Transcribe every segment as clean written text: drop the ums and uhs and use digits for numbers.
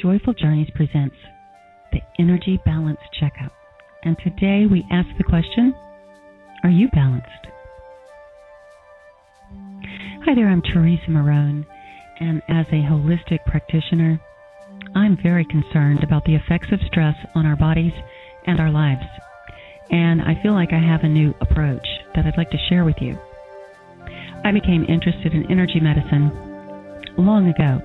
Joyful Journeys presents the Energy Balance Checkup. And today we ask the question, are you balanced? Hi there, I'm Teresa Marone, and as a holistic practitioner, I'm very concerned about the effects of stress on our bodies and our lives. And I feel like I have a new approach that I'd like to share with you. I became interested in energy medicine long ago.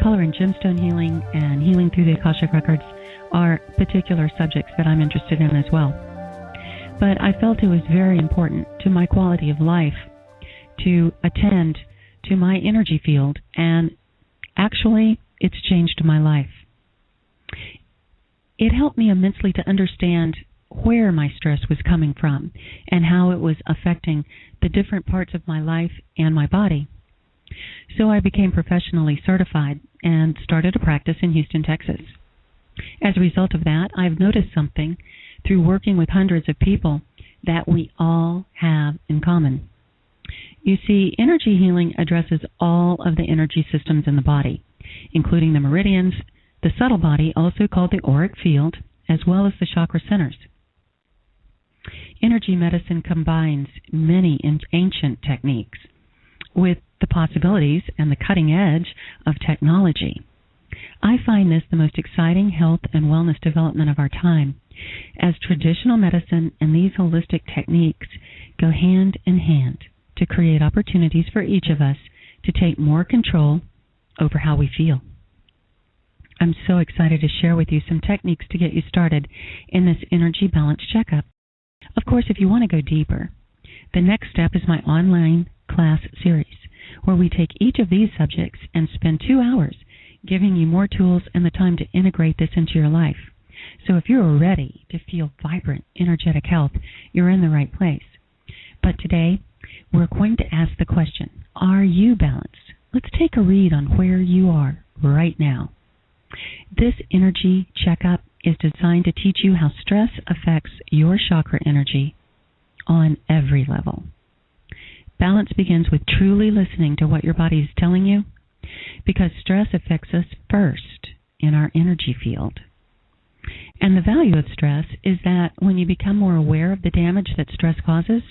Color and gemstone healing and healing through the Akashic Records are particular subjects that I'm interested in as well. But I felt it was very important to my quality of life to attend to my energy field, and actually, it's changed my life. It helped me immensely to understand where my stress was coming from and how it was affecting the different parts of my life and my body. So I became professionally certified and started a practice in Houston, Texas. As a result of that, I've noticed something through working with hundreds of people that we all have in common. You see, energy healing addresses all of the energy systems in the body, including the meridians, the subtle body, also called the auric field, as well as the chakra centers. Energy medicine combines many ancient techniques with the possibilities and the cutting edge of technology. I find this the most exciting health and wellness development of our time, as traditional medicine and these holistic techniques go hand in hand to create opportunities for each of us to take more control over how we feel. I'm so excited to share with you some techniques to get you started in this energy balance checkup. Of course, if you want to go deeper, the next step is my online class series, where we take each of these subjects and spend 2 hours giving you more tools and the time to integrate this into your life. So if you're ready to feel vibrant, energetic health, you're in the right place. But today, we're going to ask the question, are you balanced? Let's take a read on where you are right now. This energy checkup is designed to teach you how stress affects your chakra energy on every level. Balance begins with truly listening to what your body is telling you, because stress affects us first in our energy field. And the value of stress is that when you become more aware of the damage that stress causes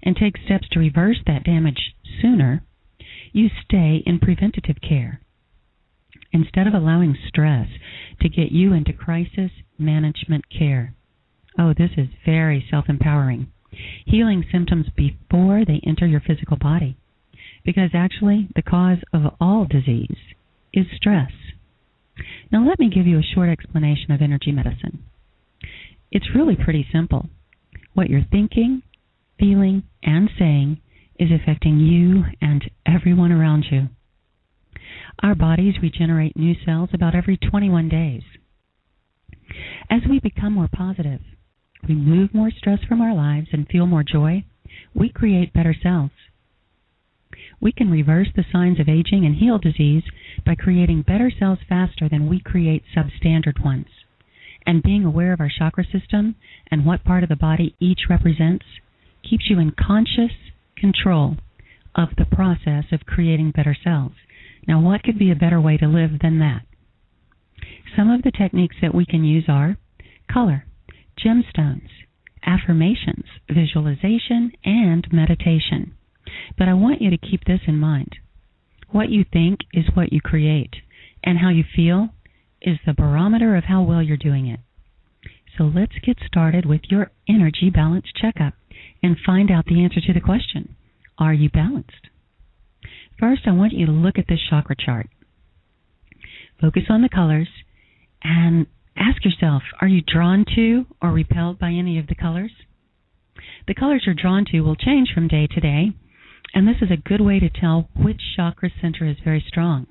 and take steps to reverse that damage sooner, you stay in preventative care instead of allowing stress to get you into crisis management care. Oh, this is very self-empowering. Healing symptoms before they enter your physical body, because actually the cause of all disease is stress. Now let me give you a short explanation of energy medicine. It's really pretty simple. What you're thinking, feeling, and saying is affecting you and everyone around you. Our bodies regenerate new cells about every 21 days. As we become more positive, remove more stress from our lives, and feel more joy, we create better cells. We can reverse the signs of aging and heal disease by creating better cells faster than we create substandard ones. And being aware of our chakra system and what part of the body each represents keeps you in conscious control of the process of creating better cells. Now, what could be a better way to live than that? Some of the techniques that we can use are color, gemstones, affirmations, visualization, and meditation. But I want you to keep this in mind. What you think is what you create, and how you feel is the barometer of how well you're doing it. So let's get started with your energy balance checkup and find out the answer to the question, are you balanced? First, I want you to look at this chakra chart. Focus on the colors and ask yourself, are you drawn to or repelled by any of the colors? The colors you're drawn to will change from day to day, and this is a good way to tell which chakra center is very strong.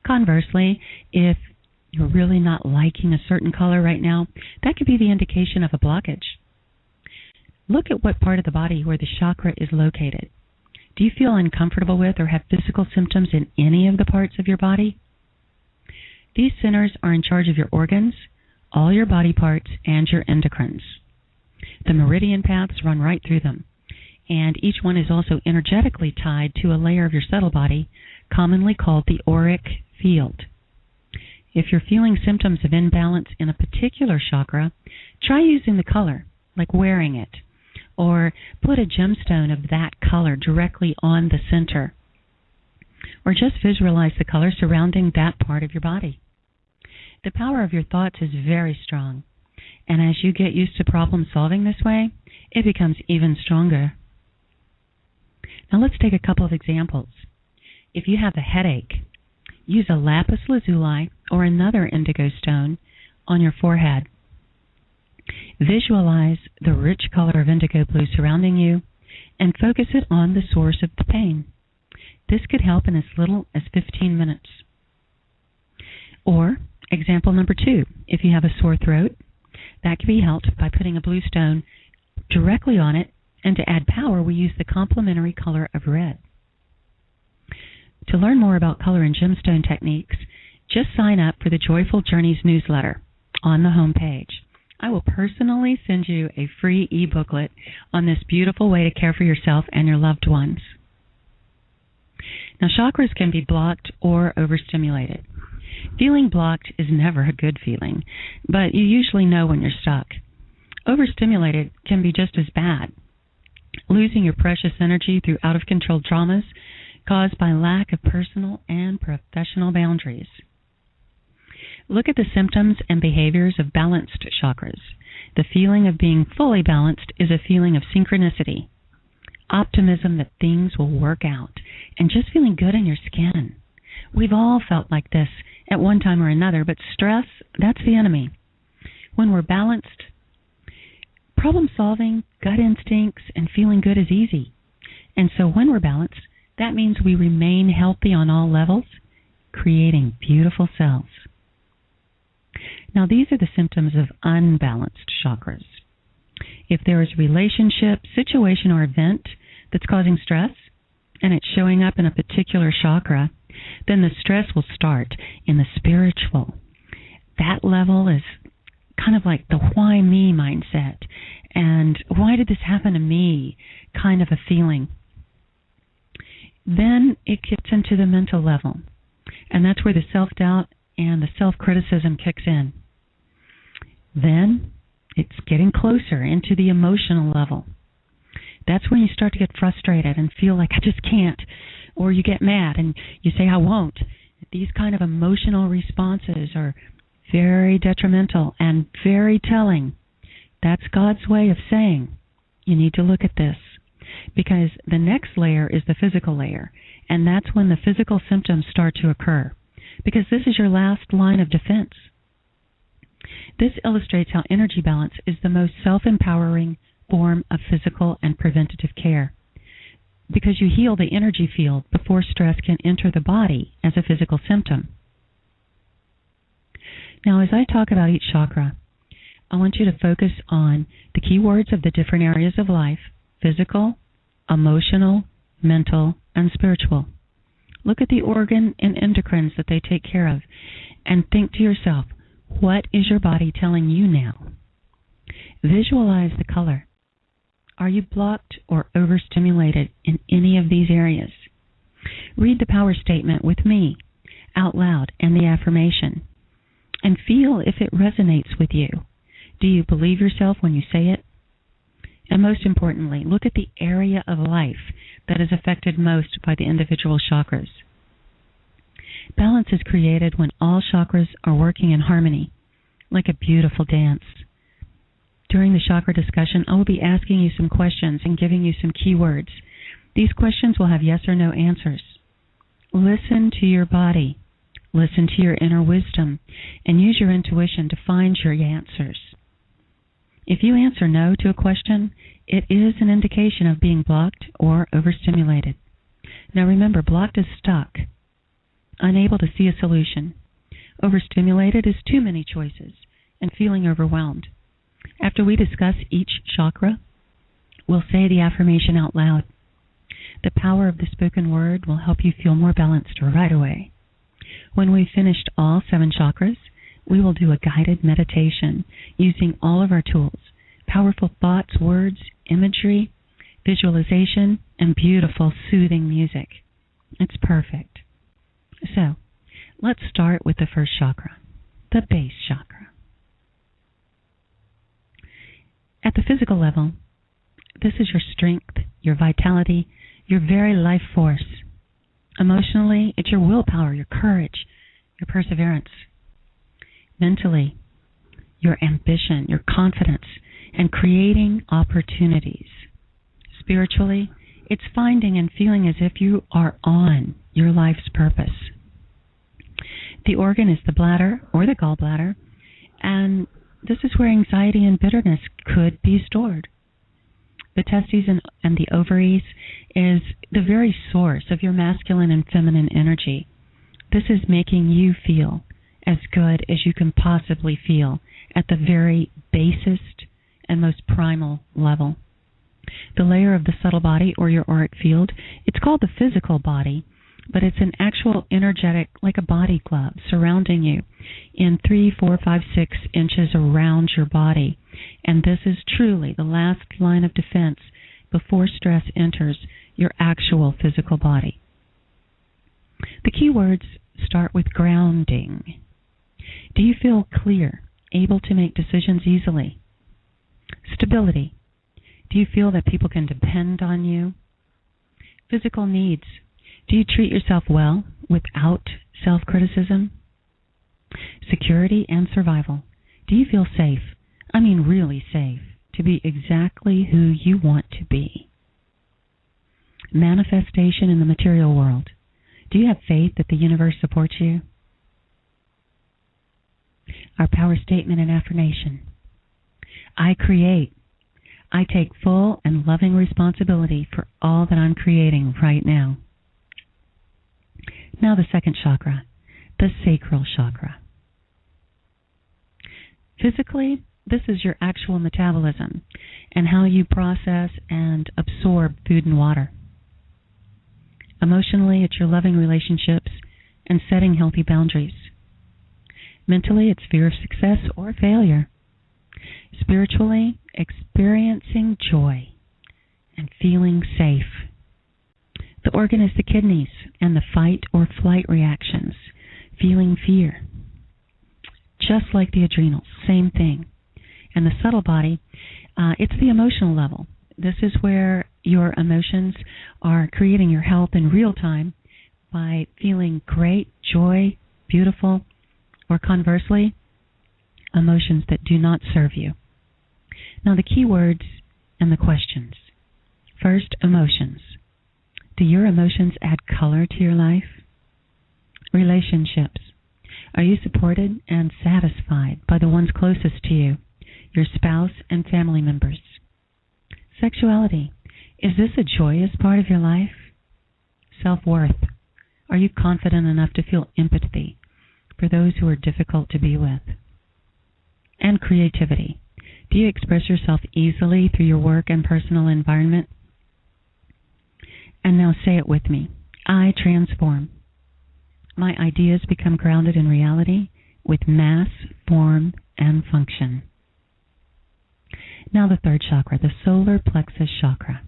Conversely, if you're really not liking a certain color right now, that could be the indication of a blockage. Look at what part of the body where the chakra is located. Do you feel uncomfortable with or have physical symptoms in any of the parts of your body? These centers are in charge of your organs, all your body parts, and your endocrines. The meridian paths run right through them, and each one is also energetically tied to a layer of your subtle body, commonly called the auric field. If you're feeling symptoms of imbalance in a particular chakra, try using the color, like wearing it, or put a gemstone of that color directly on the center, or just visualize the color surrounding that part of your body. The power of your thoughts is very strong, and as you get used to problem solving this way, it becomes even stronger. Now let's take a couple of examples. If you have a headache, use a lapis lazuli or another indigo stone on your forehead. Visualize the rich color of indigo blue surrounding you and focus it on the source of the pain. This could help in as little as 15 minutes. Or, example number 2, if you have a sore throat, that can be helped by putting a blue stone directly on it, and to add power, we use the complementary color of red. To learn more about color and gemstone techniques, just sign up for the Joyful Journeys newsletter on the home page. I will personally send you a free e-booklet on this beautiful way to care for yourself and your loved ones. Now, chakras can be blocked or overstimulated. Feeling blocked is never a good feeling, but you usually know when you're stuck. Overstimulated can be just as bad. Losing your precious energy through out-of-control traumas caused by lack of personal and professional boundaries. Look at the symptoms and behaviors of balanced chakras. The feeling of being fully balanced is a feeling of synchronicity, optimism that things will work out, and just feeling good in your skin. We've all felt like this at one time or another, but stress, that's the enemy. When we're balanced, problem solving, gut instincts, and feeling good is easy. And so when we're balanced, that means we remain healthy on all levels, creating beautiful cells. Now, these are the symptoms of unbalanced chakras. If there is a relationship, situation, or event that's causing stress, and it's showing up in a particular chakra, then the stress will start in the spiritual. That level is kind of like the why me mindset, and why did this happen to me kind of a feeling. Then it gets into the mental level, and that's where the self-doubt and the self-criticism kicks in. Then it's getting closer into the emotional level. That's when you start to get frustrated and feel like I just can't, or you get mad and you say I won't. These kind of emotional responses are very detrimental and very telling. That's God's way of saying, you need to look at this. Because the next layer is the physical layer, and that's when the physical symptoms start to occur, because this is your last line of defense. This illustrates how energy balance is the most self-empowering form of physical and preventative care, because you heal the energy field before stress can enter the body as a physical symptom. Now, as I talk about each chakra, I want you to focus on the key words of the different areas of life: physical, emotional, mental, and spiritual. Look at the organ and endocrines that they take care of, and think to yourself, what is your body telling you now? Visualize the color. Are you blocked or overstimulated in any of these areas? Read the power statement with me, out loud, and the affirmation, and feel if it resonates with you. Do you believe yourself when you say it? And most importantly, look at the area of life that is affected most by the individual chakras. Balance is created when all chakras are working in harmony, like a beautiful dance. During the chakra discussion, I will be asking you some questions and giving you some keywords. These questions will have yes or no answers. Listen to your body, listen to your inner wisdom, and use your intuition to find your answers. If you answer no to a question, it is an indication of being blocked or overstimulated. Now remember, blocked is stuck, unable to see a solution. Overstimulated is too many choices and feeling overwhelmed. After we discuss each chakra, we'll say the affirmation out loud. The power of the spoken word will help you feel more balanced right away. When we've finished all 7 chakras, we will do a guided meditation using all of our tools: powerful thoughts, words, imagery, visualization, and beautiful, soothing music. It's perfect. So, let's start with the first chakra, the base chakra. At the physical level, this is your strength, your vitality, your very life force. Emotionally, it's your willpower, your courage, your perseverance. Mentally, your ambition, your confidence, and creating opportunities. Spiritually, it's finding and feeling as if you are on your life's purpose. The organ is the bladder or the gallbladder, and this is where anxiety and bitterness could be stored. The testes and the ovaries is the very source of your masculine and feminine energy. This is making you feel as good as you can possibly feel at the very basest and most primal level. The layer of the subtle body or your auric field, it's called the physical body, but it's an actual energetic, like a body glove, surrounding you in 3, 4, 5, 6 inches around your body. And this is truly the last line of defense before stress enters your actual physical body. The key words start with grounding. Do you feel clear, able to make decisions easily? Stability. Do you feel that people can depend on you? Physical needs. Do you treat yourself well without self-criticism? Security and survival. Do you feel safe? I mean really safe, to be exactly who you want to be? Manifestation in the material world. Do you have faith that the universe supports you? Our power statement and affirmation. I create. I take full and loving responsibility for all that I'm creating right now. Now the second chakra, the sacral chakra. Physically, this is your actual metabolism and how you process and absorb food and water. Emotionally, it's your loving relationships and setting healthy boundaries. Mentally, it's fear of success or failure. Spiritually, experiencing joy and feeling safe. The organ is the kidneys and the fight or flight reactions, feeling fear. Just like the adrenals, same thing. And the subtle body, it's the emotional level. This is where your emotions are creating your health in real time by feeling great, joy, beautiful, or conversely, emotions that do not serve you. Now the key words and the questions. First, emotions. Do your emotions add color to your life? Relationships. Are you supported and satisfied by the ones closest to you, your spouse and family members? Sexuality. Is this a joyous part of your life? Self-worth. Are you confident enough to feel empathy for those who are difficult to be with? And creativity. Do you express yourself easily through your work and personal environment? And now say it with me. I transform. My ideas become grounded in reality with mass, form, and function. Now the third chakra, the solar plexus chakra.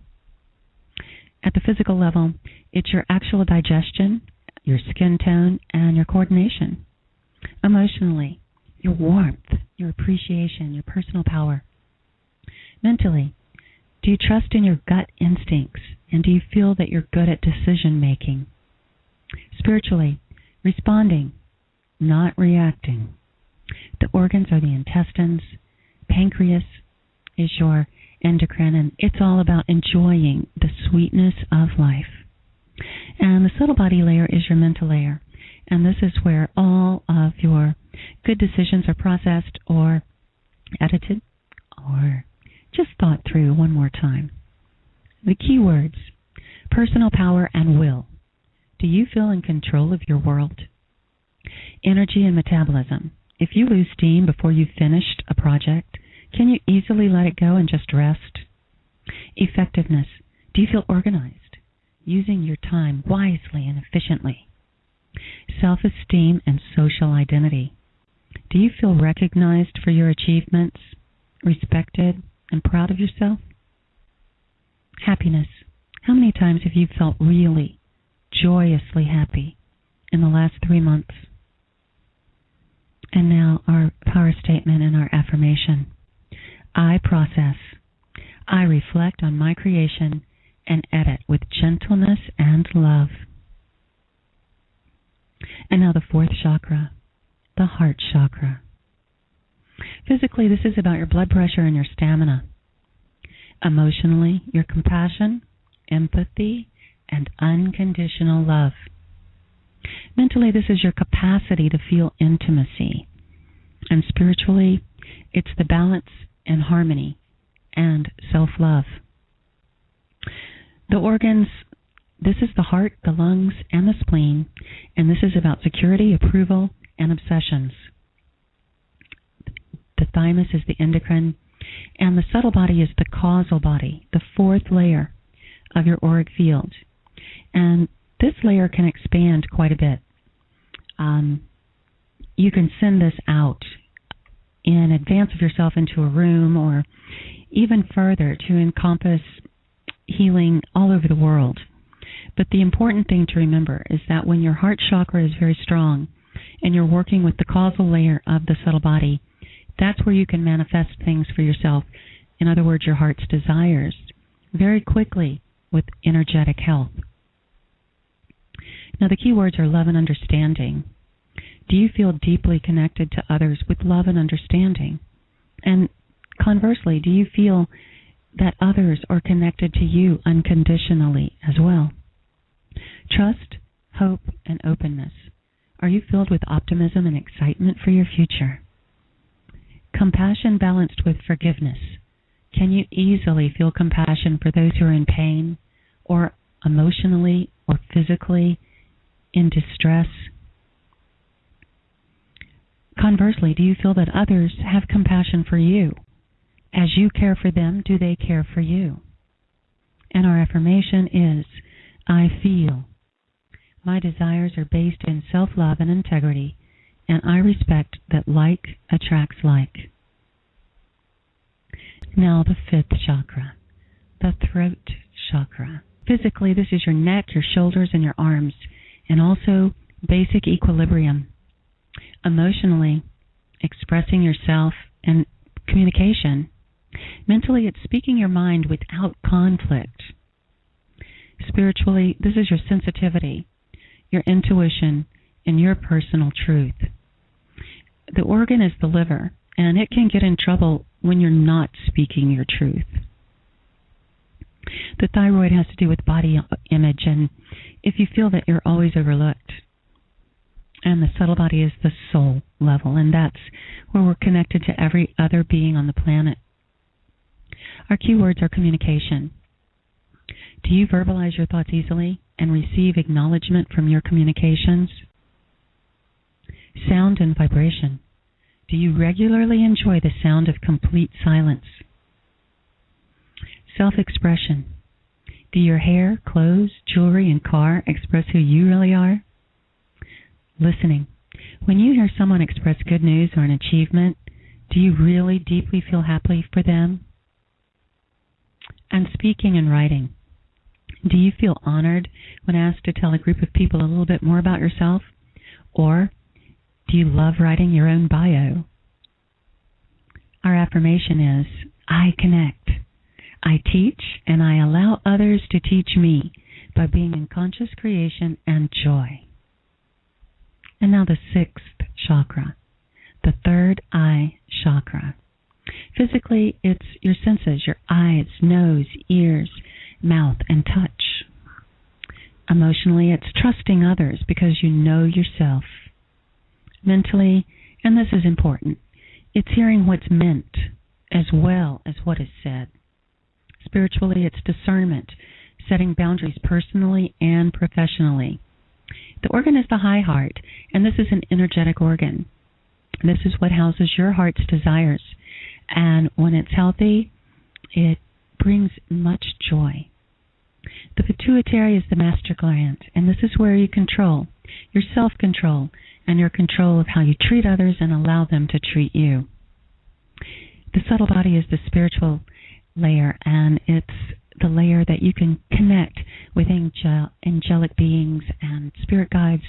At the physical level, it's your actual digestion, your skin tone, and your coordination. Emotionally, your warmth, your appreciation, your personal power. Mentally, do you trust in your gut instincts, and do you feel that you're good at decision making? Spiritually, responding, not reacting. The organs are the intestines. Pancreas is your endocrine, and it's all about enjoying the sweetness of life. And the subtle body layer is your mental layer, and this is where all of your good decisions are processed or edited or just thought through one more time. The key words, personal power and will. Do you feel in control of your world? Energy and metabolism. If you lose steam before you've finished a project, can you easily let it go and just rest? Effectiveness. Do you feel organized, using your time wisely and efficiently? Self-esteem and social identity. Do you feel recognized for your achievements, respected, and proud of yourself? Happiness. How many times have you felt really joyously happy in the last 3 months? And now our power statement and our affirmation. I process. I reflect on my creation and edit with gentleness and love. And now the fourth chakra, the heart chakra. Physically, this is about your blood pressure and your stamina. Emotionally, your compassion, empathy, and unconditional love. Mentally, this is your capacity to feel intimacy. And spiritually, it's the balance and harmony and self-love. The organs, this is the heart, the lungs, and the spleen, and this is about security, approval, and obsessions. The thymus is the endocrine, and the subtle body is the causal body, the fourth layer of your auric field. And this layer can expand quite a bit. You can send this out in advance of yourself into a room or even further to encompass healing all over the world. But the important thing to remember is that when your heart chakra is very strong and you're working with the causal layer of the subtle body, that's where you can manifest things for yourself. In other words, your heart's desires very quickly with energetic health. Now, the key words are love and understanding. Do you feel deeply connected to others with love and understanding? And conversely, do you feel that others are connected to you unconditionally as well? Trust, hope, and openness. Are you filled with optimism and excitement for your future? Compassion balanced with forgiveness. Can you easily feel compassion for those who are in pain or emotionally or physically in distress? Conversely, do you feel that others have compassion for you? As you care for them, do they care for you? And our affirmation is, I feel. My desires are based in self-love and integrity, and I respect that like attracts like. Now the fifth chakra, the throat chakra. Physically, this is your neck, your shoulders, and your arms, and also basic equilibrium. Emotionally, expressing yourself and communication. Mentally, it's speaking your mind without conflict. Spiritually, this is your sensitivity, your intuition, and your personal truth. The organ is the liver, and it can get in trouble when you're not speaking your truth. The thyroid has to do with body image, and if you feel that you're always overlooked. And the subtle body is the soul level, and that's where we're connected to every other being on the planet. Our keywords are communication. Do you verbalize your thoughts easily and receive acknowledgement from your communications? Sound and vibration. Do you regularly enjoy the sound of complete silence? Self-expression. Do your hair, clothes, jewelry, and car express who you really are? Listening. When you hear someone express good news or an achievement, do you really deeply feel happy for them? And speaking and writing. Do you feel honored when asked to tell a group of people a little bit more about yourself? Or do you love writing your own bio? Our affirmation is, I connect. I teach and I allow others to teach me by being in conscious creation and joy. And now the sixth chakra, the third eye chakra. Physically, it's your senses, your eyes, nose, ears, mouth, and touch. Emotionally, it's trusting others because you know yourself. Mentally, and this is important, it's hearing what's meant as well as what is said. Spiritually, it's discernment, setting boundaries personally and professionally. The organ is the high heart, and this is an energetic organ. This is what houses your heart's desires, and when it's healthy, it brings much joy. The pituitary is the master gland, and this is where you control your self-control and your control of how you treat others and allow them to treat you. The subtle body is the spiritual layer, and it's the layer that you can connect with angelic beings and spirit guides.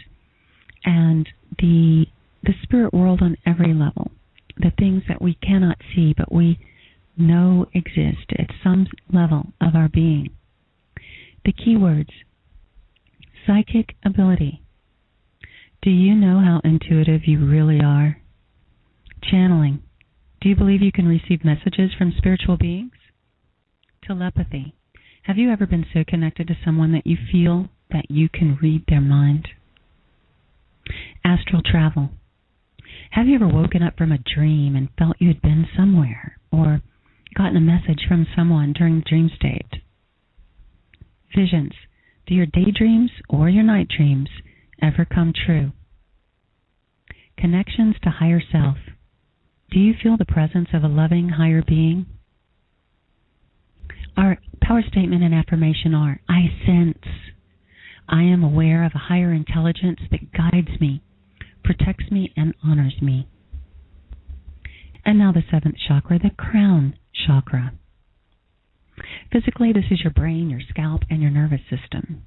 And the the spirit world on every level, the things that we cannot see but we know exist at some level of our being. The key words: psychic ability. Do you know how intuitive you really are? Channeling. Do you believe you can receive messages from spiritual beings? Telepathy. Have you ever been so connected to someone that you feel that you can read their mind? Astral travel. Have you ever woken up from a dream and felt you had been somewhere, or gotten a message from someone during the dream state? Visions. Do your daydreams or your night dreams ever come true? Connections to higher self. Do you feel the presence of a loving higher being? Our power statement and affirmation are: I sense. I am aware of a higher intelligence that guides me, protects me, and honors me. And now the seventh chakra, the crown chakra. Physically, this is your brain, your scalp, and your nervous system.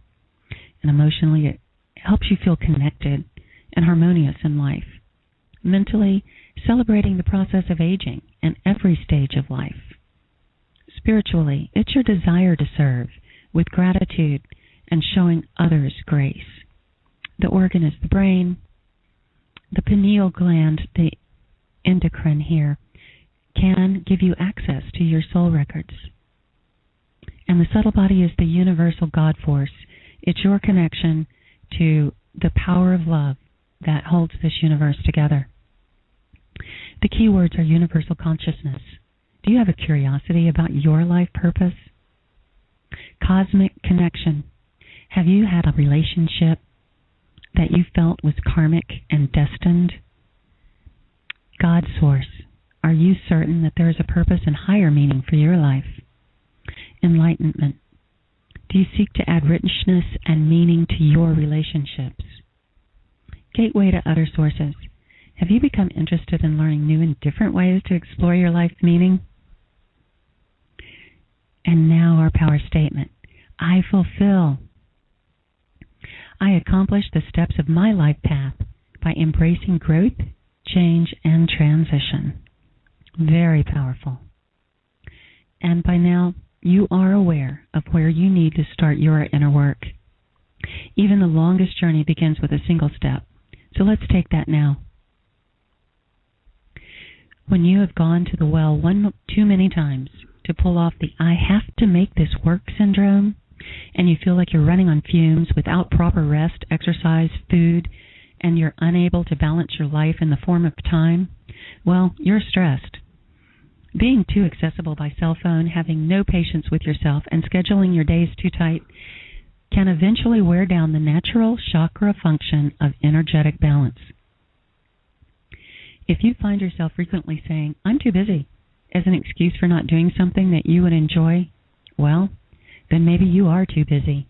And emotionally, it helps you feel connected and harmonious in life. Mentally, celebrating the process of aging and every stage of life. Spiritually, it's your desire to serve with gratitude and showing others grace. The organ is the brain. The pineal gland, the endocrine here, can give you access to your soul records. And the subtle body is the universal God force. It's your connection to the power of love that holds this universe together. The key words are universal consciousness. Do you have a curiosity about your life purpose? Cosmic connection. Have you had a relationship that you felt was karmic and destined? God source. Are you certain that there is a purpose and higher meaning for your life? Enlightenment. Do you seek to add richness and meaning to your relationships? Gateway to other sources. Have you become interested in learning new and different ways to explore your life's meaning? And now our power statement. I fulfill. I accomplish the steps of my life path by embracing growth, change, and transition. Very powerful. And by now, you are aware of where you need to start your inner work. Even the longest journey begins with a single step. So let's take that now. When you have gone to the well too many times to pull off the I have to make this work syndrome, and you feel like you're running on fumes without proper rest, exercise, food, and you're unable to balance your life in the form of time, well, you're stressed. Being too accessible by cell phone, having no patience with yourself, and scheduling your days too tight can eventually wear down the natural chakra function of energetic balance. If you find yourself frequently saying, I'm too busy, as an excuse for not doing something that you would enjoy, well, then maybe you are too busy.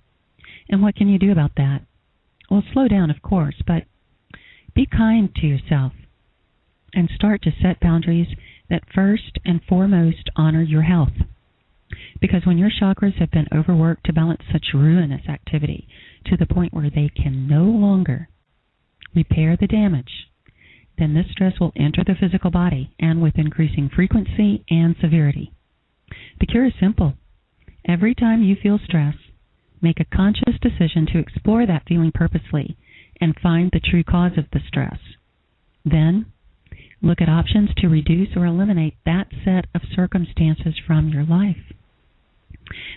And what can you do about that? Well, slow down, of course, but be kind to yourself and start to set boundaries that first and foremost honor your health. Because when your chakras have been overworked to balance such ruinous activity to the point where they can no longer repair the damage, then this stress will enter the physical body, and with increasing frequency and severity. The cure is simple. Every time you feel stress, make a conscious decision to explore that feeling purposely and find the true cause of the stress. Then, look at options to reduce or eliminate that set of circumstances from your life.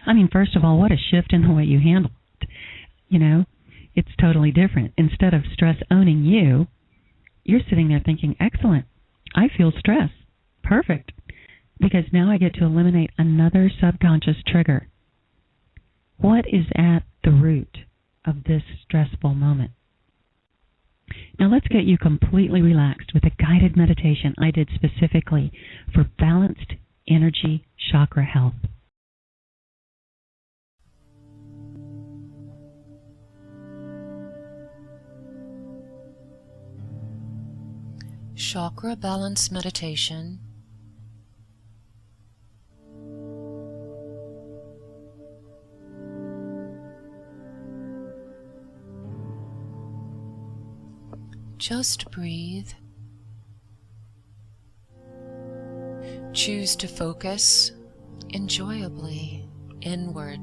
I mean, first of all, what a shift in the way you handle it. You know, it's totally different. Instead of stress owning you, you're sitting there thinking, excellent, I feel stress. Perfect. Because now I get to eliminate another subconscious trigger. What is at the root of this stressful moment? Now let's get you completely relaxed with a guided meditation I did specifically for balanced energy chakra health. Chakra Balance Meditation. Just breathe choose to focus enjoyably inward.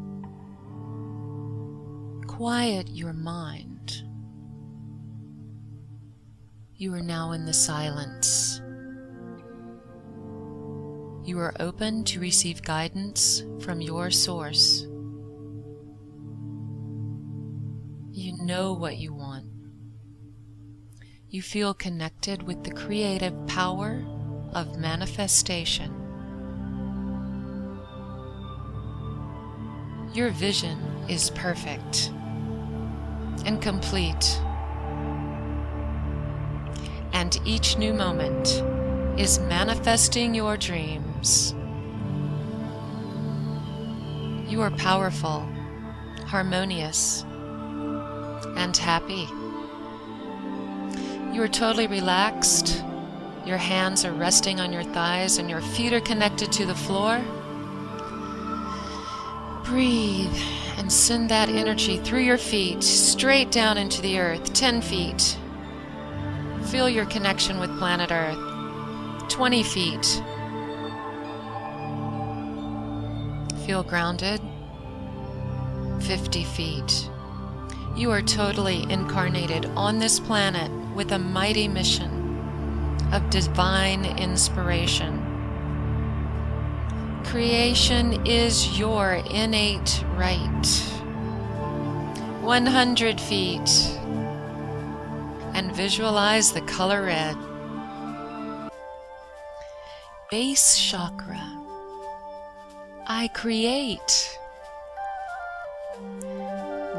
Quiet your mind. You are now in the silence. You are open to receive guidance from your source. You know what you want. You feel connected with the creative power of manifestation. Your vision is perfect and complete, and each new moment is manifesting your dreams. You are powerful, harmonious, and happy. You are totally relaxed. Your hands are resting on your thighs and your feet are connected to the floor. Breathe and send that energy through your feet, straight down into the earth, 10 feet. Feel your connection with planet Earth, 20 feet. Feel grounded, 50 feet. You are totally incarnated on this planet with a mighty mission of divine inspiration. Creation is your innate right. 100 feet. And visualize the color red. Base chakra. I create.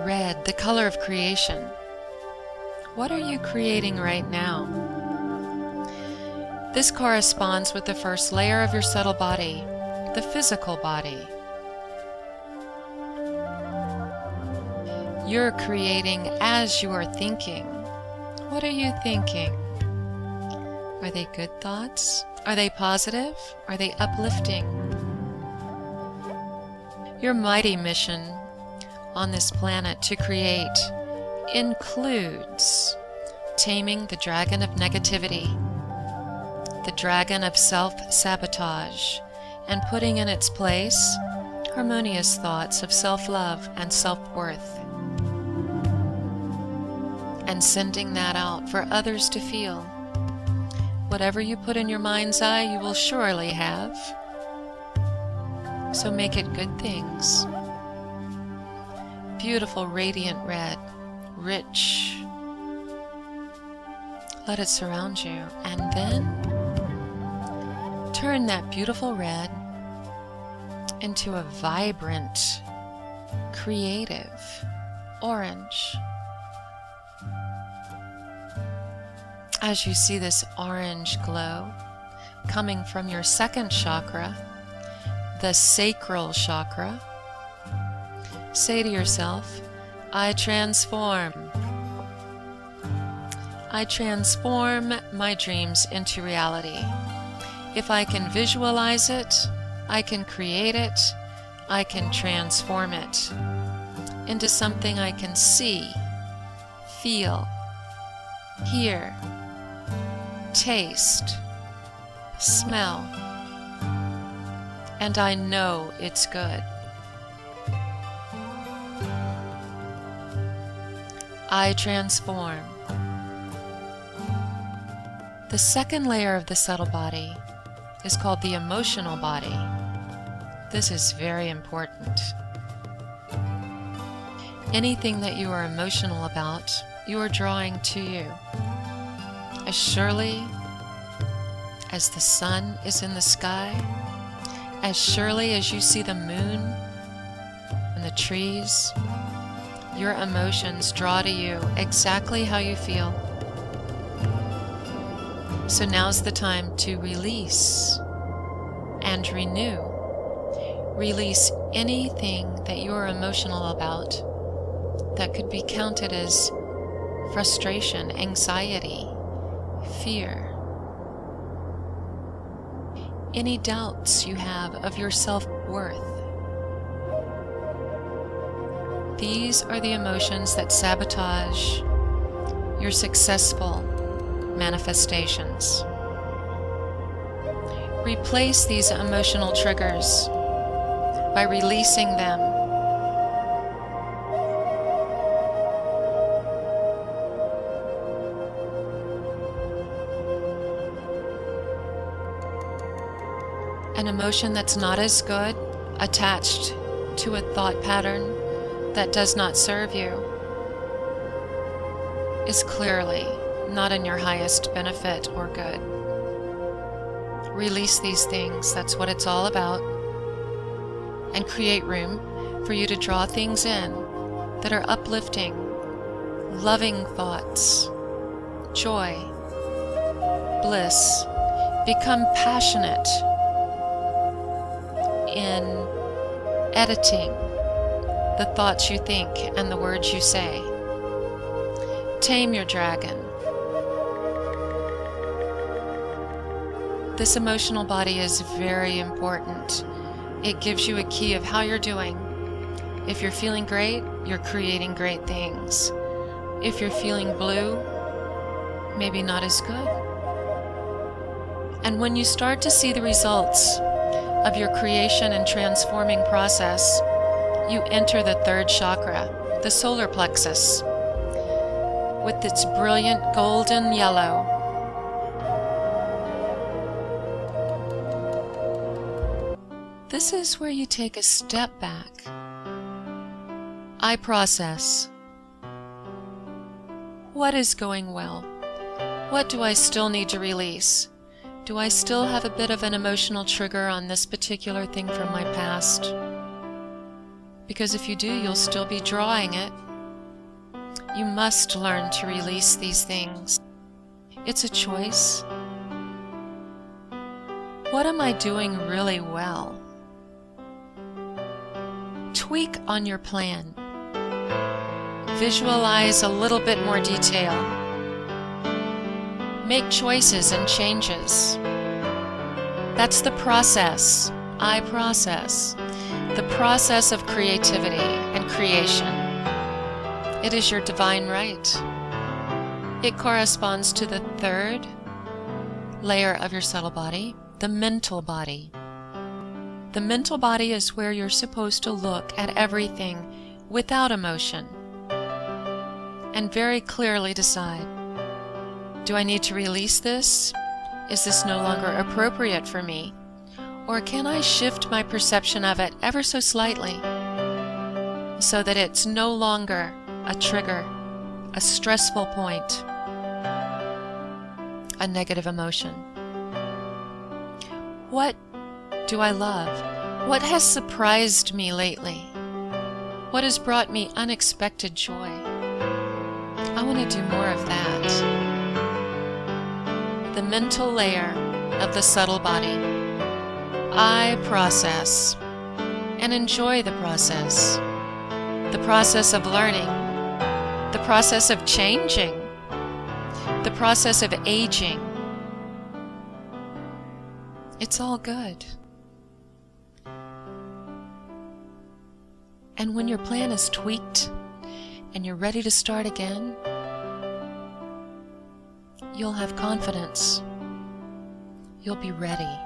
Red, the color of creation. What are you creating right now? This corresponds with the first layer of your subtle body, the physical body. You're creating as you are thinking. What are you thinking? Are they good thoughts? Are they positive? Are they uplifting? Your mighty mission on this planet to create includes taming the dragon of negativity, the dragon of self-sabotage, and putting in its place harmonious thoughts of self-love and self-worth, and sending that out for others to feel. Whatever you put in your mind's eye, you will surely have. So make it good things. Beautiful, radiant red, rich. Let it surround you, and then turn that beautiful red into a vibrant, creative orange. As you see this orange glow coming from your second chakra, the sacral chakra, say to yourself, I transform. I transform my dreams into reality. If I can visualize it, I can create it, I can transform it into something I can see, feel, hear, taste, smell, and I know it's good. I transform. The second layer of the subtle body is called the emotional body. This is very important. Anything that you are emotional about, you are drawing to you. As surely as the sun is in the sky, as surely as you see the moon and the trees, your emotions draw to you exactly how you feel. So now's the time to release and renew. Release anything that you're emotional about that could be counted as frustration, anxiety, fear. Any doubts you have of your self-worth. These are the emotions that sabotage your successful manifestations. Replace these emotional triggers by releasing them. An emotion that's not as good, attached to a thought pattern that does not serve you, is clearly not in your highest benefit or good. Release these things, that's what it's all about, and create room for you to draw things in that are uplifting, loving thoughts, joy, bliss. Become passionate in editing the thoughts you think and the words you say. Tame your dragon. This emotional body is very important. It gives you a key of how you're doing. If you're feeling great, you're creating great things. If you're feeling blue, maybe not as good. And when you start to see the results of your creation and transforming process, you enter the third chakra, the solar plexus, with its brilliant golden yellow. This is where you take a step back. I process. What is going well? What do I still need to release? Do I still have a bit of an emotional trigger on this particular thing from my past? Because if you do, you'll still be drawing it. You must learn to release these things. It's a choice. What am I doing really well? Tweak on your plan. Visualize a little bit more detail. Make choices and changes. That's the process. I process. The process of creativity and creation. It is your divine right. It corresponds to the third layer of your subtle body, the mental body. The mental body is where you're supposed to look at everything without emotion and very clearly decide, do I need to release this? Is this no longer appropriate for me? Or can I shift my perception of it ever so slightly so that it's no longer a trigger, a stressful point, a negative emotion? What do I love? What has surprised me lately? What has brought me unexpected joy? I want to do more of that. The mental layer of the subtle body. I process and enjoy the process of learning, the process of changing, the process of aging. It's all good. And when your plan is tweaked and you're ready to start again, you'll have confidence. You'll be ready.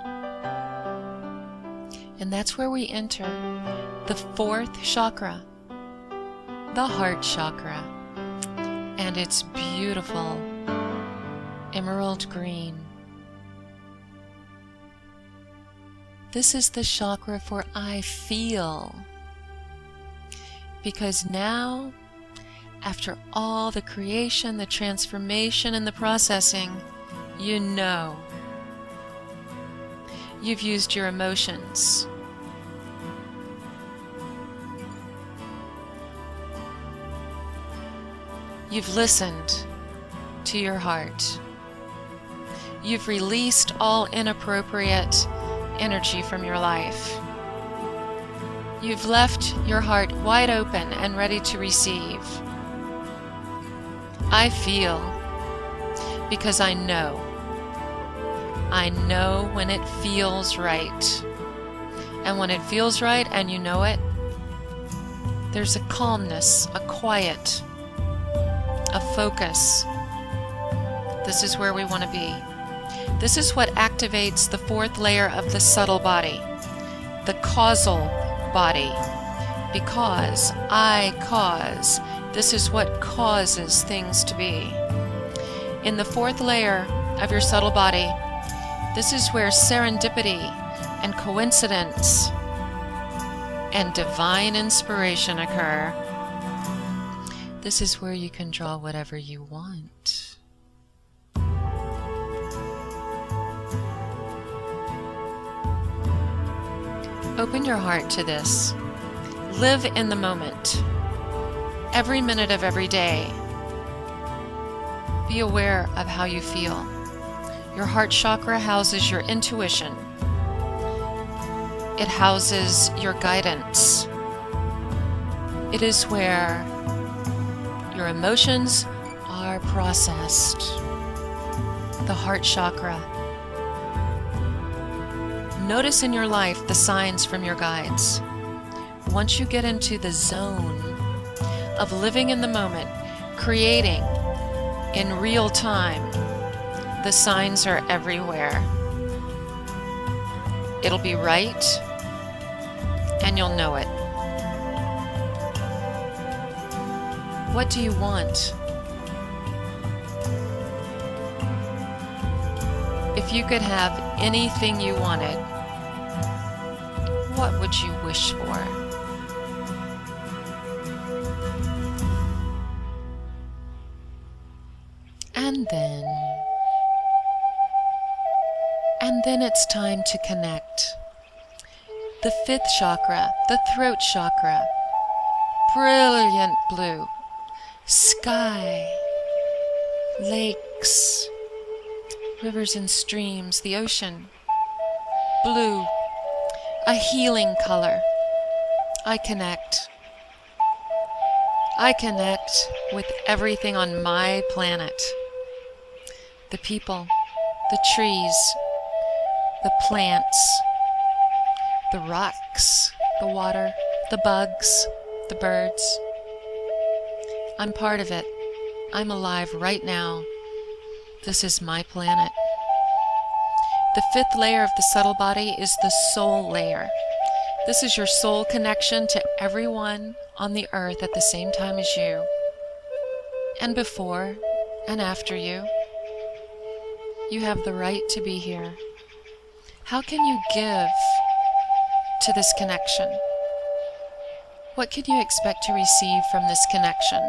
And that's where we enter the fourth chakra, the heart chakra. And it's beautiful emerald green. This is the chakra for I feel. Because now, after all the creation, the transformation, and the processing, you know. You've used your emotions. You've listened to your heart. You've released all inappropriate energy from your life. You've left your heart wide open and ready to receive. I feel because I know. I know when it feels right. And when it feels right and you know it, there's a calmness, a quiet, a focus. This is where we want to be. This is what activates the fourth layer of the subtle body, the causal body. Because I cause, this is what causes things to be. In the fourth layer of your subtle body, this is where serendipity and coincidence and divine inspiration occur. This is where you can draw whatever you want. Open your heart to this. Live in the moment. Every minute of every day. Be aware of how you feel. Your heart chakra houses your intuition. It houses your guidance. It is where your emotions are processed. The heart chakra. Notice in your life the signs from your guides. Once you get into the zone of living in the moment, creating in real time, the signs are everywhere. It'll be right, and you'll know it. What do you want? If you could have anything you wanted, what would you wish for? And then it's time to connect. The fifth chakra, the throat chakra, brilliant blue, sky, lakes, rivers and streams, the ocean, blue, a healing color. I connect. I connect with everything on my planet. The people, the trees, the plants, the rocks, the water, the bugs, the birds. I'm part of it. I'm alive right now. This is my planet. The fifth layer of the subtle body is the soul layer. This is your soul connection to everyone on the earth at the same time as you, and before and after you. You have the right to be here. How can you give to this connection? What can you expect to receive from this connection?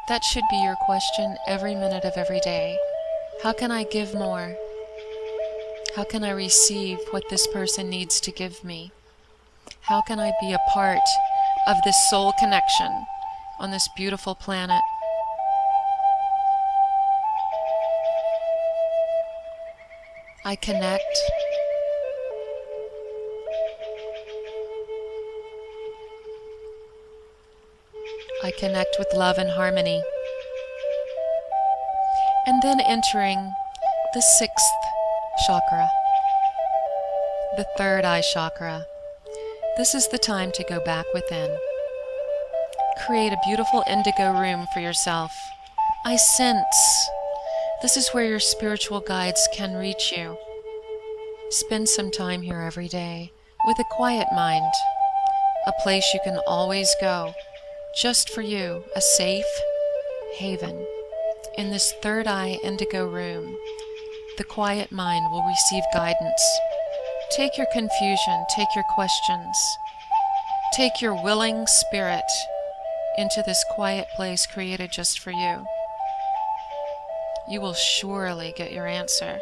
That should be your question every minute of every day. How can I give more? How can I receive what this person needs to give me? How can I be a part of this soul connection on this beautiful planet? I connect. I connect with love and harmony. And then entering the sixth chakra, the third eye chakra. This is the time to go back within. Create a beautiful indigo room for yourself. I sense. This is where your spiritual guides can reach you. Spend some time here every day with a quiet mind, a place you can always go, just for you, a safe haven. In this third eye indigo room, the quiet mind will receive guidance. Take your confusion, take your questions, take your willing spirit into this quiet place created just for you. You will surely get your answer.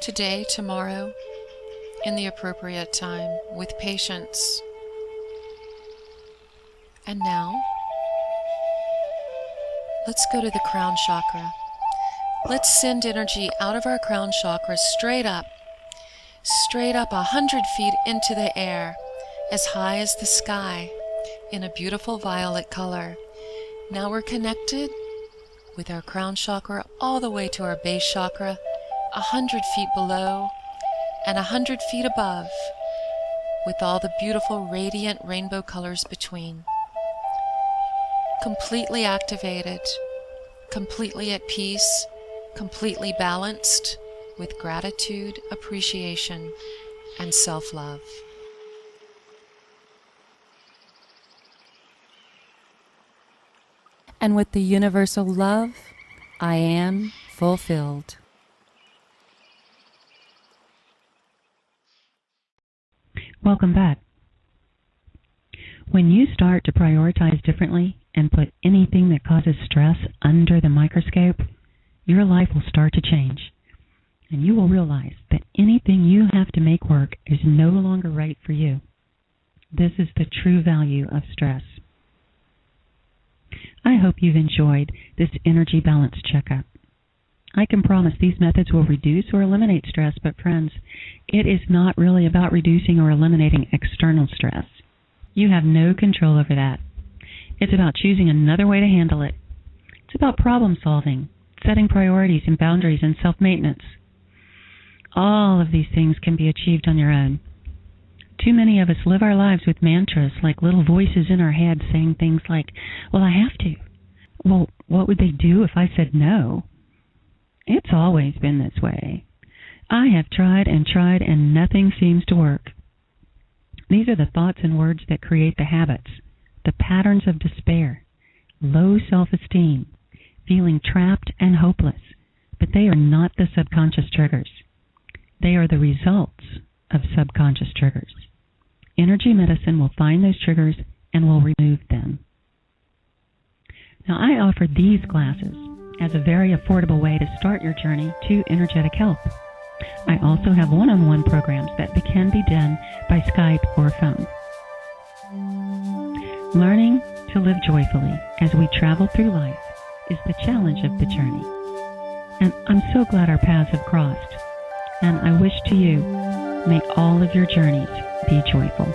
Today, tomorrow, in the appropriate time, with patience. And now, let's go to the crown chakra. Let's send energy out of our crown chakra straight up 100 feet into the air, as high as the sky, in a beautiful violet color. Now we're connected with our crown chakra all the way to our base chakra, 100 feet below and 100 feet above, with all the beautiful radiant rainbow colors between. Completely activated, completely at peace, completely balanced with gratitude, appreciation, and self-love. And with the universal love, I am fulfilled. Welcome back. When you start to prioritize differently and put anything that causes stress under the microscope, your life will start to change. And you will realize that anything you have to make work is no longer right for you. This is the true value of stress. I hope you've enjoyed this energy balance checkup. I can promise these methods will reduce or eliminate stress, but friends, it is not really about reducing or eliminating external stress. You have no control over that. It's about choosing another way to handle it. It's about problem solving, setting priorities and boundaries, and self-maintenance. All of these things can be achieved on your own. Too many of us live our lives with mantras, like little voices in our head saying things like, well, I have to. Well, what would they do if I said no? It's always been this way. I have tried and nothing seems to work. These are the thoughts and words that create the habits, the patterns of despair, low self-esteem, feeling trapped and hopeless. But they are not the subconscious triggers. They are the results of subconscious triggers. Energy medicine will find those triggers and will remove them. Now, I offer these classes as a very affordable way to start your journey to energetic health. I also have one-on-one programs that can be done by Skype or phone. Learning to live joyfully as we travel through life is the challenge of the journey. And I'm so glad our paths have crossed. And I wish to you, may all of your journeys be joyful.